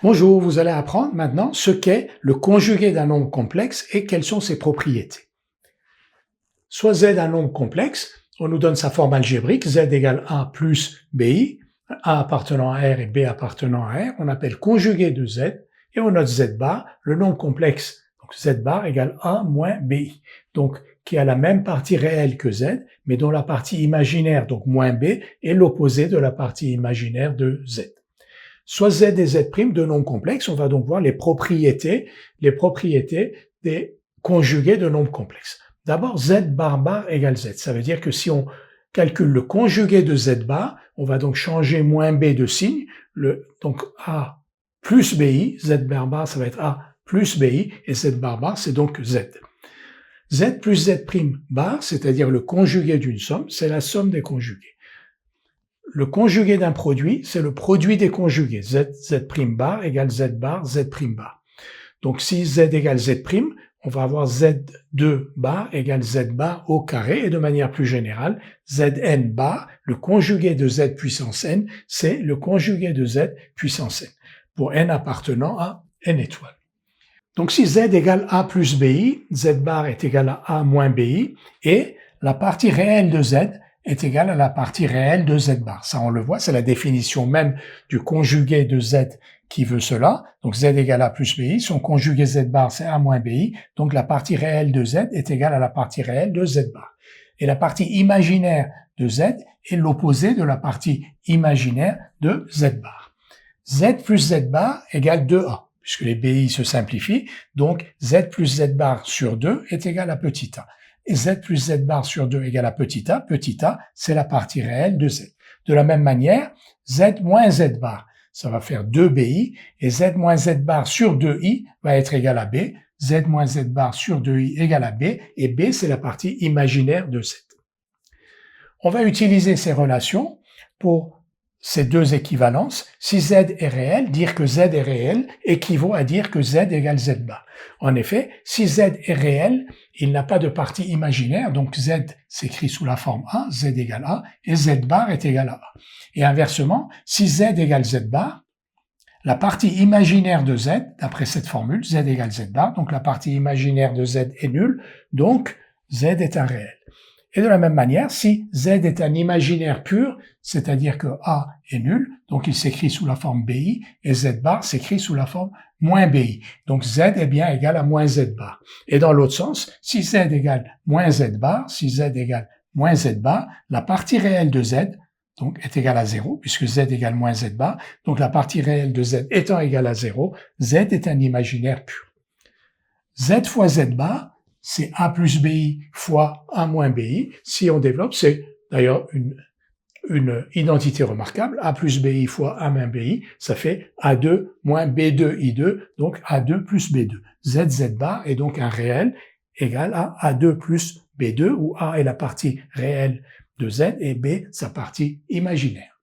Bonjour, vous allez apprendre maintenant ce qu'est le conjugué d'un nombre complexe et quelles sont ses propriétés. Soit z un nombre complexe, on nous donne sa forme algébrique, z égale a plus bi, a appartenant à R et b appartenant à R, on appelle conjugué de z, et on note z bar, le nombre complexe, donc z bar égale a moins bi, donc qui a la même partie réelle que z, mais dont la partie imaginaire, donc moins b, est l'opposé de la partie imaginaire de z. Soit z et z' de nombres complexes, on va donc voir les propriétés des conjugués de nombres complexes. D'abord, z bar égale z. Ça veut dire que si on calcule le conjugué de z bar, on va donc changer moins b de signe, donc a plus bi, z bar ça va être a plus bi, et z bar c'est donc z. Z plus z' bar, c'est-à-dire le conjugué d'une somme, c'est la somme des conjugués. Le conjugué d'un produit, c'est le produit des conjugués. Z' bar égale z bar, z' bar. Donc si z égale z', on va avoir z2 bar égale z bar au carré, et de manière plus générale, zn bar, le conjugué de z puissance n, c'est le conjugué de z puissance n, pour n appartenant à n étoiles. Donc si z égale a plus bi, z bar est égal à a moins bi, et la partie réelle de z est égale à la partie réelle de z bar. Ça, on le voit, c'est la définition même du conjugué de z qui veut cela. Donc z égale a plus bi, son conjugué z bar c'est a moins bi, donc la partie réelle de z est égale à la partie réelle de z bar. Et la partie imaginaire de z est l'opposé de la partie imaginaire de z bar. Z plus z bar égale 2a, puisque les bi se simplifient, donc z plus z bar sur 2 est égal à petit a. Et z plus z bar sur 2 égale à petit a c'est la partie réelle de z. De la même manière, z moins z bar, ça va faire 2bi, et z moins z bar sur 2i va être égal à b, z moins z bar sur 2i égale à b, et b c'est la partie imaginaire de z. On va utiliser ces relations pour ces deux équivalences. Si z est réel, dire que z est réel équivaut à dire que z égale z bar. En effet, si z est réel, il n'a pas de partie imaginaire, donc z s'écrit sous la forme a, z égale a, et z bar est égal à a. Et inversement, si z égale z bar, la partie imaginaire de z, d'après cette formule, z égale z bar, donc la partie imaginaire de z est nulle, donc z est un réel. Et de la même manière, si z est un imaginaire pur, c'est-à-dire que a est nul, donc il s'écrit sous la forme bi, et z bar s'écrit sous la forme moins bi. Donc z est bien égal à moins z bar. Et dans l'autre sens, si z égale moins z bar, la partie réelle de z donc, est égale à 0, puisque z égale moins z bar, donc la partie réelle de z étant égale à 0, z est un imaginaire pur. Z fois z bar, c'est a plus bi fois a moins bi. Si on développe, c'est d'ailleurs une identité remarquable. A plus bi fois a moins bi, ça fait a2 moins b2 i2, donc a2 plus b2. Z bar est donc un réel égal à a2 plus b2, où a est la partie réelle de z et b sa partie imaginaire.